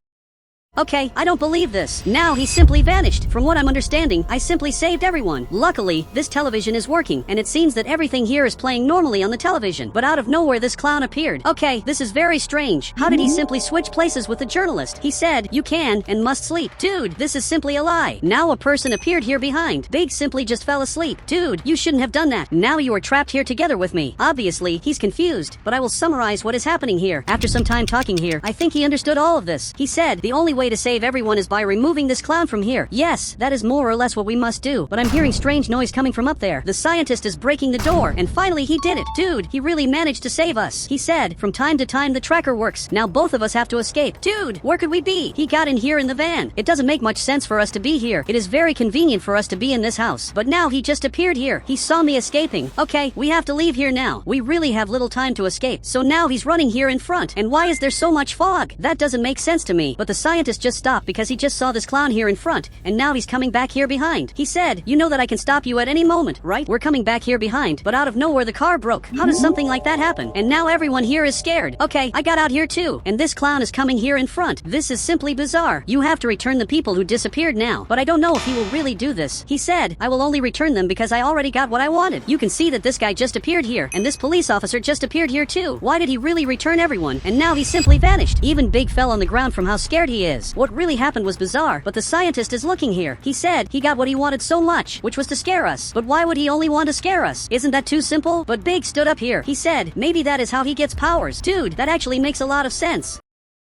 Okay, I don't believe this. Now he simply vanished. From what I'm understanding, I simply saved everyone. Luckily, this television is working, and it seems that everything here is playing normally on the television. But out of nowhere, this clown appeared. Okay, this is very strange. How did he simply switch places with the journalist? He said, "You can and must sleep." Dude, this is simply a lie. Now a person appeared here behind. Big simply just fell asleep. Dude, you shouldn't have done that. Now you are trapped here together with me. Obviously, he's confused, but I will summarize what is happening here. After some time talking here, I think he understood all of this. He said, "The only way to save everyone is by removing this clown from here." Yes, that is more or less what we must do, but I'm hearing strange noise coming from up there. The scientist is breaking the door, and finally he did it. Dude, he really managed to save us. He said, "From time to time the tracker works. Now both of us have to escape." Dude, where could we be? He got in here in the van. It doesn't make much sense for us to be here. It is very convenient for us to be in this house, but now he just appeared here. He saw me escaping. Okay, we have to leave here now. We really have little time to escape, so now he's running here in front. And why is there so much fog? That doesn't make sense to me. But the scientist just stopped because he just saw this clown here in front, and now he's coming back here behind. He said, "You know that I can stop you at any moment, right? We're coming back here behind." But out of nowhere the car broke. How does something like that happen? And now everyone here is scared. Okay, I got out here too, and this clown is coming here in front. This is simply bizarre. You have to return the people who disappeared now, but I don't know if he will really do this. He said, "I will only return them because I already got what I wanted." You can see that this guy just appeared here, and this police officer just appeared here too. Why did he really return everyone? And now he simply vanished. Even Big fell on the ground from how scared he is. What really happened was bizarre, but the scientist is looking here. He said he got what he wanted so much, which was to scare us. But why would he only want to scare us? Isn't that too simple? But Big stood up here. He said, maybe that is how he gets powers. Dude, that actually makes a lot of sense.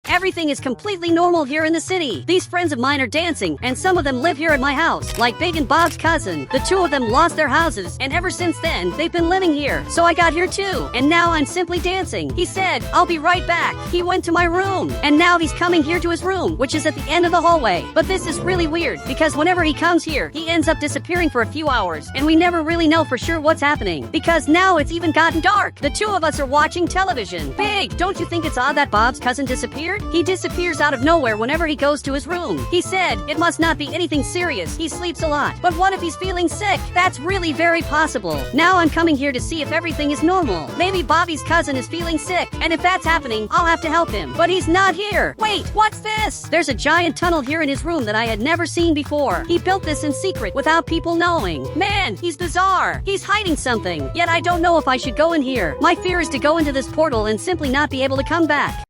Everything is completely normal here in the city. These friends of mine are dancing, and some of them live here at my house, like Big and Bob's cousin. The two of them lost their houses, and ever since then, they've been living here. So I got here too, and now I'm simply dancing. He said, "I'll be right back." He went to my room, and now he's coming here to his room, which is at the end of the hallway. But this is really weird, because whenever he comes here, he ends up disappearing for a few hours, and we never really know for sure what's happening, because now it's even gotten dark. The two of us are watching television. Big, don't you think it's odd that Bob's cousin disappeared? He disappears out of nowhere whenever he goes to his room. He said it must not be anything serious. He sleeps a lot. But what if he's feeling sick? That's really very possible. Now I'm coming here to see if everything is normal. Maybe Bobby's cousin is feeling sick, and if that's happening, I'll have to help him. But he's not here. Wait, what's this? There's a giant tunnel here in his room that I had never seen before. He built this in secret without people knowing. Man, he's bizarre. He's hiding something. Yet I don't know if I should go in here. My fear is to go into this portal and simply not be able to come back.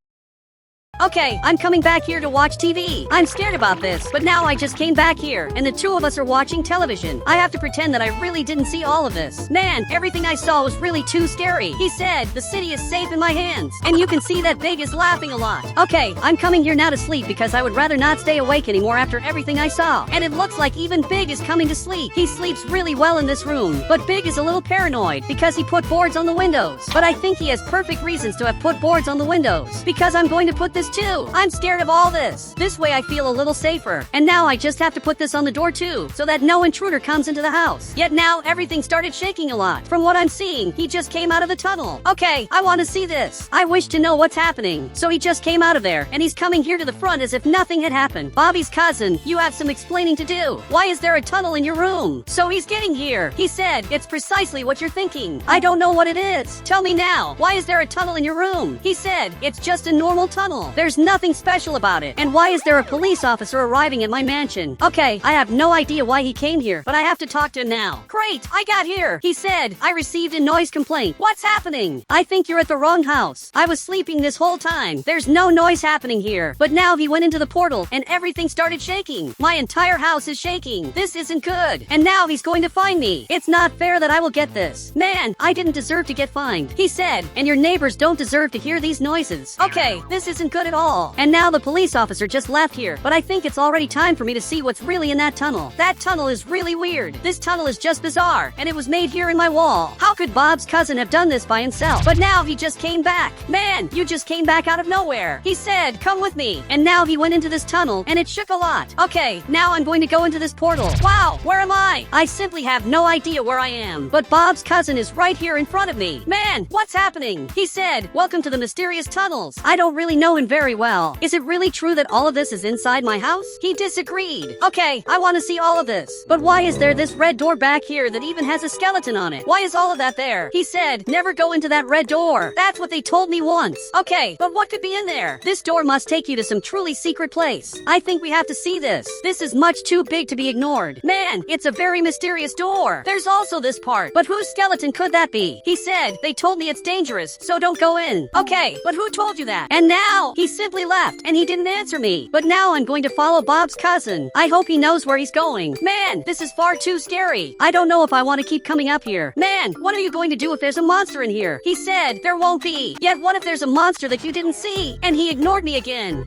Okay, I'm coming back here to watch TV. I'm scared about this, but now I just came back here, and the two of us are watching television. I have to pretend that I really didn't see all of this. Man, everything I saw was really too scary. He said, "The city is safe in my hands." And you can see that Big is laughing a lot. Okay, I'm coming here now to sleep because I would rather not stay awake anymore after everything I saw. And it looks like even Big is coming to sleep. He sleeps really well in this room, but Big is a little paranoid because he put boards on the windows. But I think he has perfect reasons to have put boards on the windows, because I'm going to put this too. I'm scared of all this. This way I feel a little safer. And now I just have to put this on the door too, so that no intruder comes into the house. Yet now everything started shaking a lot. From what I'm seeing, he just came out of the tunnel. Okay, I want to see this. I wish to know what's happening. So he just came out of there, and he's coming here to the front as if nothing had happened. Bobby's cousin, you have some explaining to do. Why is there a tunnel in your room? So he's getting here. He said, "It's precisely what you're thinking." I don't know what it is. Tell me now. Why is there a tunnel in your room? He said, "It's just a normal tunnel. There's nothing special about it. And why is there a police officer arriving at my mansion?" Okay, I have no idea why he came here, but I have to talk to him now. Great, I got here. He said, "I received a noise complaint." What's happening? I think you're at the wrong house. I was sleeping this whole time. There's no noise happening here. But now he went into the portal, and everything started shaking. My entire house is shaking. This isn't good. And now he's going to find me. It's not fair that I will get this. Man, I didn't deserve to get fined. He said, "And your neighbors don't deserve to hear these noises." Okay, this isn't good at all. And now the police officer just left here, but I think it's already time for me to see what's really in that tunnel. That tunnel is really weird. This tunnel is just bizarre, and it was made here in my wall. How could Bob's cousin have done this by himself? But now he just came back. Man, you just came back out of nowhere. He said, "Come with me." And now he went into this tunnel, and it shook a lot. Okay, now I'm going to go into this portal. Wow, where am I? I simply have no idea where I am. But Bob's cousin is right here in front of me. Man, what's happening? He said, "Welcome to the mysterious tunnels." I don't really know him very well. Is it really true that all of this is inside my house? He disagreed. Okay, I want to see all of this. But why is there this red door back here that even has a skeleton on it? Why is all of that there? He said, "Never go into that red door." That's what they told me once. Okay, but what could be in there? This door must take you to some truly secret place. I think we have to see this. This is much too big to be ignored. Man, it's a very mysterious door. There's also this part. But whose skeleton could that be? He said, "They told me it's dangerous, so don't go in." Okay, but who told you that? And now, he simply left, and he didn't answer me. But now I'm going to follow Bob's cousin. I hope he knows where he's going. Man, this is far too scary. I don't know if I want to keep coming up here. Man, what are you going to do if there's a monster in here? He said, "There won't be." Yet what if there's a monster that you didn't see? And he ignored me again.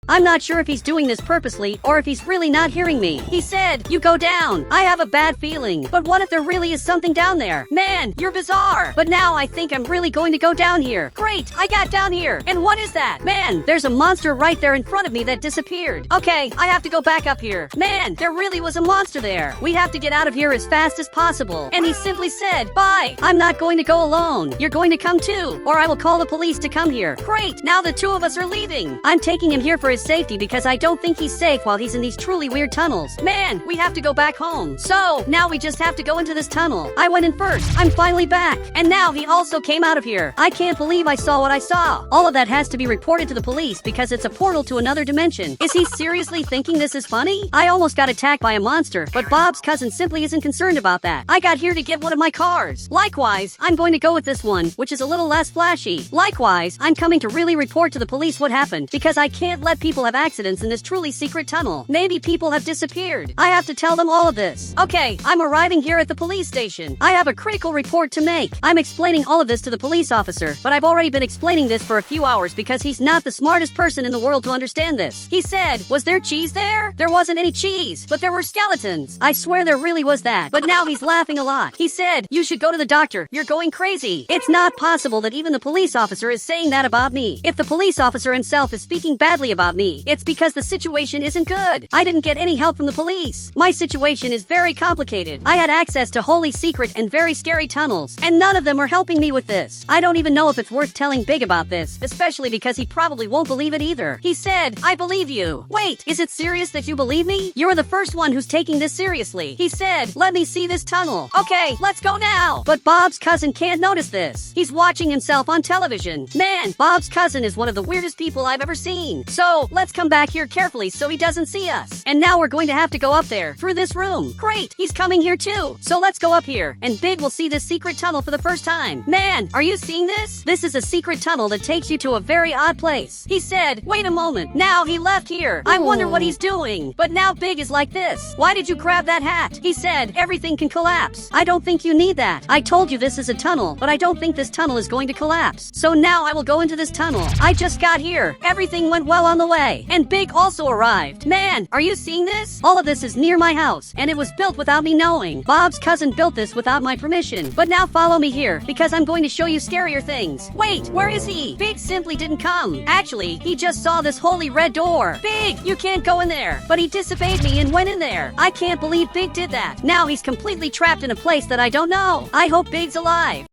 I'm not sure if he's doing this purposely or if he's really not hearing me. He said, "You go down." I have a bad feeling. But what if there really is something down there? Man, you're bizarre. But now I think I'm really going to go down here. Great, I got down here. And what is that? Man, there's a monster right there in front of me that disappeared. Okay, I have to go back up here. Man, there really was a monster there. We have to get out of here as fast as possible. And he simply said, "Bye. I'm not going to go alone. You're going to come too, or I will call the police to come here." Great, now the two of us are leaving. I'm taking him here for his safety because I don't think he's safe while he's in these truly weird tunnels. Man, we have to go back home. So, now we just have to go into this tunnel. I went in first. I'm finally back. And now he also came out of here. I can't believe I saw what I saw. All of that has to be reported to the police because it's a portal to another dimension. Is he seriously thinking this is funny? I almost got attacked by a monster, but Bob's cousin simply isn't concerned about that. I got here to get one of my cars. Likewise, I'm going to go with this one, which is a little less flashy. Likewise, I'm coming to really report to the police what happened because I can't let people have accidents in this truly secret tunnel. Maybe people have disappeared. I have to tell them all of this. Okay, I'm arriving here at the police station. I have a critical report to make. I'm explaining all of this to the police officer, but I've already been explaining this for a few hours because he's not the smartest person in the world to understand this. He said, "Was there cheese there?" There wasn't any cheese, but there were skeletons. I swear there really was that. But now he's laughing a lot. He said, "You should go to the doctor. You're going crazy." It's not possible that even the police officer is saying that about me. If the police officer himself is speaking badly about me, it's because the situation isn't good. I didn't get any help from the police. My situation is very complicated. I had access to wholly secret and very scary tunnels, and none of them are helping me with this. I don't even know if it's worth telling Big about this, especially because he probably won't believe it either. He said, "I believe you." Wait, is it serious that you believe me? You're the first one who's taking this seriously. He said, "Let me see this tunnel." Okay, let's go now. But Bob's cousin can't notice this. He's watching himself on television. Man, Bob's cousin is one of the weirdest people I've ever seen. So, let's come back here carefully so he doesn't see us. And now we're going to have to go up there, through this room. Great, he's coming here too. So let's go up here, and Big will see this secret tunnel for the first time. Man, are you seeing this? This is a secret tunnel that takes you to a very odd place. He said, "Wait a moment, now he left here. I wonder what he's doing." But now Big is like this. "Why did you grab that hat?" He said, "Everything can collapse." I don't think you need that. I told you this is a tunnel, but I don't think this tunnel is going to collapse. So now I will go into this tunnel. I just got here. Everything went well on the way. And Big also arrived. Man, are you seeing this? All of this is near my house, and it was built without me knowing. Bob's cousin built this without my permission. But now follow me here, because I'm going to show you scarier things. Wait, where is he? Big simply didn't come. Actually, he just saw this holy red door. Big, you can't go in there. But he disobeyed me and went in there. I can't believe Big did that. Now he's completely trapped in a place that I don't know. I hope Big's alive.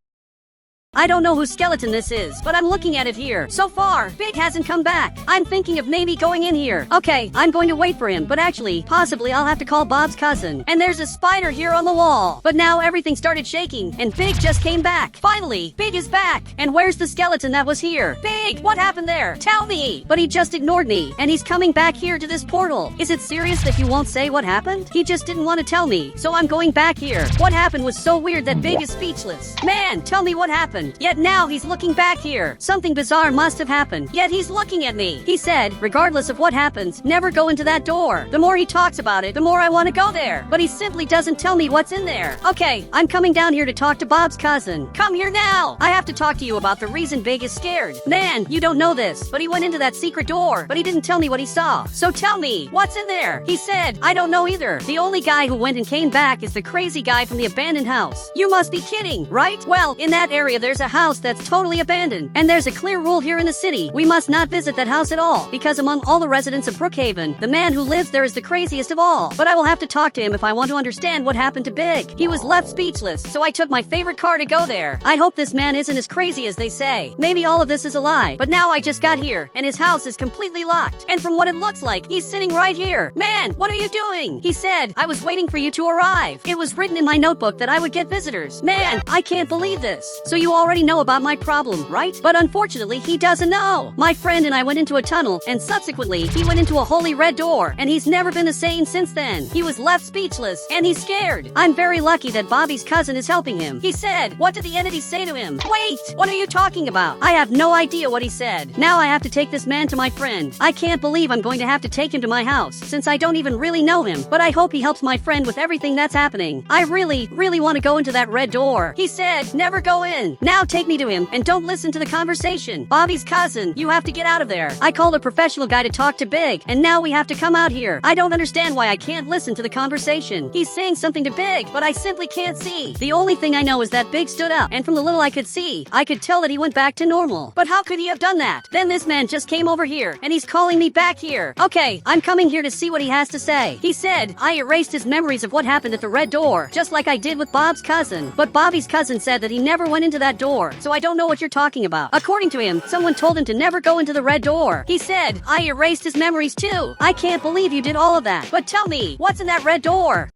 I don't know whose skeleton this is, but I'm looking at it here. So far, Big hasn't come back. I'm thinking of maybe going in here. Okay, I'm going to wait for him, but actually, possibly I'll have to call Bob's cousin. And there's a spider here on the wall. But now everything started shaking, and Big just came back. Finally, Big is back. And where's the skeleton that was here? Big, what happened there? Tell me. But he just ignored me, and he's coming back here to this portal. Is it serious that you won't say what happened? He just didn't want to tell me, so I'm going back here. What happened was so weird that Big is speechless. Man, tell me what happened. Yet now he's looking back here. Something bizarre must have happened. Yet he's looking at me. He said, regardless of what happens, never go into that door. The more he talks about it, the more I want to go there. But he simply doesn't tell me what's in there. Okay, I'm coming down here to talk to Bob's cousin. Come here now. I have to talk to you about the reason Big is scared. Man, you don't know this, but he went into that secret door, but he didn't tell me what he saw. So tell me, what's in there? He said, I don't know either. The only guy who went and came back is the crazy guy from the abandoned house. You must be kidding, right? Well, in that area there's a house that's totally abandoned. And there's a clear rule here in the city. We must not visit that house at all, because among all the residents of Brookhaven, the man who lives there is the craziest of all. But I will have to talk to him if I want to understand what happened to Big. He was left speechless, so I took my favorite car to go there. I hope this man isn't as crazy as they say. Maybe all of this is a lie, but now I just got here, and his house is completely locked. And from what it looks like, he's sitting right here. Man, what are you doing? He said, I was waiting for you to arrive. It was written in my notebook that I would get visitors. Man, I can't believe this. So you already know about my problem, right? But unfortunately, he doesn't know. My friend and I went into a tunnel, and subsequently, he went into a holy red door, and he's never been the same since then. He was left speechless, and he's scared. I'm very lucky that Bobby's cousin is helping him. He said, what did the entity say to him? Wait, what are you talking about? I have no idea what he said. Now I have to take this man to my friend. I can't believe I'm going to have to take him to my house, since I don't even really know him, but I hope he helps my friend with everything that's happening. I really want to go into that red door. He said, never go in. Now take me to him, and don't listen to the conversation. Bobby's cousin, you have to get out of there. I called a professional guy to talk to Big, and now we have to come out here. I don't understand why I can't listen to the conversation. He's saying something to Big, but I simply can't see. The only thing I know is that Big stood up, and from the little I could see, I could tell that he went back to normal. But how could he have done that? Then this man just came over here, and he's calling me back here. Okay, I'm coming here to see what he has to say. He said, I erased his memories of what happened at the red door, just like I did with Bob's cousin. But Bobby's cousin said that he never went into that door, so I don't know what you're talking about. According to him, someone told him to never go into the red door. He said, I erased his memories too. I can't believe you did all of that. But tell me, what's in that red door?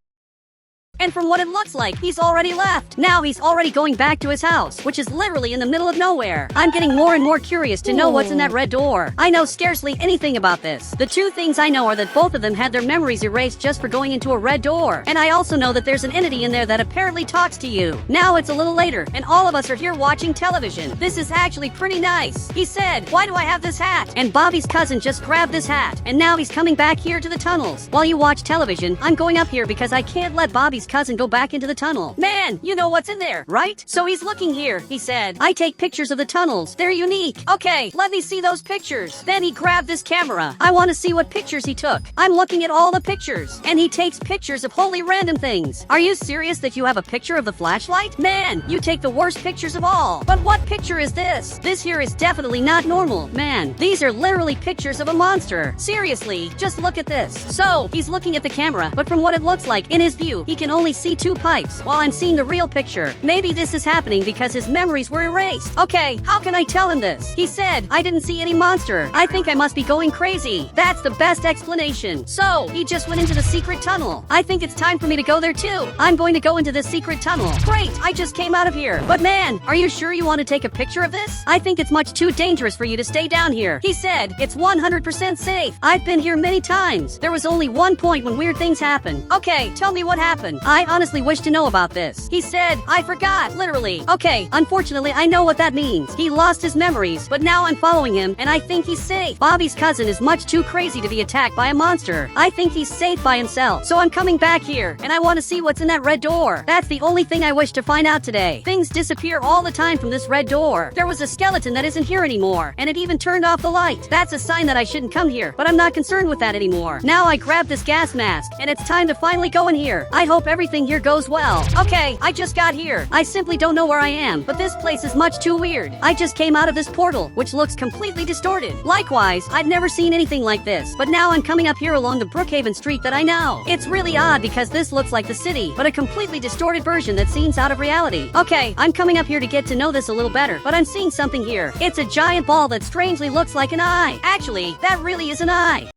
And from what it looks like, he's already left. Now he's already going back to his house, which is literally in the middle of nowhere. I'm getting more and more curious to know what's in that red door. I know scarcely anything about this. The two things I know are that both of them had their memories erased just for going into a red door. And I also know that there's an entity in there that apparently talks to you. Now it's a little later, and all of us are here watching television. This is actually pretty nice. He said, "Why do I have this hat?" And Bobby's cousin just grabbed this hat, and now he's coming back here to the tunnels. While you watch television, I'm going up here because I can't let Bobby's cousin go back into the tunnel. Man, you know what's in there, right? So he's looking here. He said, "I take pictures of the tunnels. They're unique. Okay, let me see those pictures." Then he grabbed this camera. I want to see what pictures he took. I'm looking at all the pictures, and he takes pictures of wholly random things. Are you serious that you have a picture of the flashlight? Man, you take the worst pictures of all. But what picture is this? This here is definitely not normal. Man, these are literally pictures of a monster. Seriously, just look at this. So, he's looking at the camera, but from what it looks like, in his view, he can only see two pipes, while I'm seeing the real picture. Maybe this is happening because his memories were erased. Okay, how can I tell him this? He said, "I didn't see any monster. I think I must be going crazy." That's the best explanation. So, he just went into the secret tunnel. I think it's time for me to go there too. I'm going to go into this secret tunnel. Great, I just came out of here. But man, are you sure you want to take a picture of this? I think it's much too dangerous for you to stay down here. He said, "It's 100% safe. I've been here many times. There was only one point when weird things happen." Okay, tell me what happened. I honestly wish to know about this. He said, "I forgot, literally." Okay, unfortunately, I know what that means. He lost his memories, but now I'm following him, and I think he's safe. Bobby's cousin is much too crazy to be attacked by a monster. I think he's safe by himself. So I'm coming back here, and I want to see what's in that red door. That's the only thing I wish to find out today. Things disappear all the time from this red door. There was a skeleton that isn't here anymore, and it even turned off the light. That's a sign that I shouldn't come here, but I'm not concerned with that anymore. Now I grab this gas mask, and it's time to finally go in here. I hope everything here goes well. Okay, I just got here. I simply don't know where I am, but this place is much too weird. I just came out of this portal, which looks completely distorted. Likewise, I've never seen anything like this, but now I'm coming up here along the Brookhaven street that I know. It's really odd because this looks like the city, but a completely distorted version that seems out of reality. Okay, I'm coming up here to get to know this a little better, but I'm seeing something here. It's a giant ball that strangely looks like an eye. Actually, that really is an eye.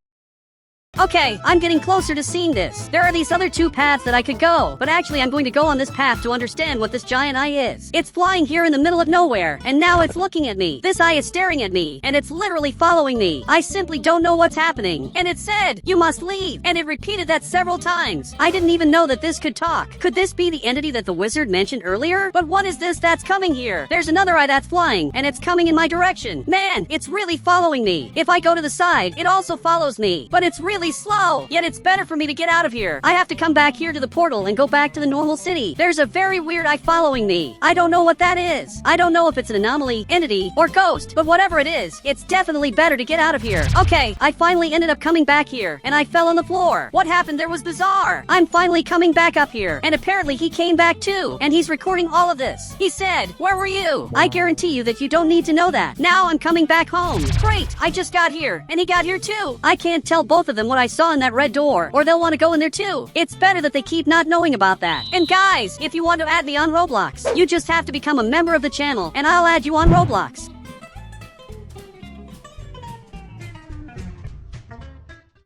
Okay, I'm getting closer to seeing this. There are these other two paths that I could go, but actually I'm going to go on this path to understand what this giant eye is. It's flying here in the middle of nowhere, and now it's looking at me. This eye is staring at me, and it's literally following me. I simply don't know what's happening. And it said, "You must leave," and it repeated that several times. I didn't even know that this could talk. Could this be the entity that the wizard mentioned earlier? But what is this that's coming here? There's another eye that's flying, and it's coming in my direction. Man, it's really following me. If I go to the side, it also follows me, but it's really slow. Yet it's better for me to get out of here. I have to come back here to the portal and go back to the normal city. There's a very weird eye following me. I don't know what that is. I don't know if it's an anomaly, entity, or ghost, but whatever it is, it's definitely better to get out of here. Okay, I finally ended up coming back here, and I fell on the floor. What happened there was bizarre. I'm finally coming back up here, and apparently he came back too, and he's recording all of this. He said, "Where were you?" I guarantee you that you don't need to know that. Now I'm coming back home. Great, I just got here, and he got here too. I can't tell both of them what I saw in that red door, or they'll want to go in there too. It's better that they keep not knowing about that. And guys, if you want to add me on Roblox, you just have to become a member of the channel, and I'll add you on Roblox.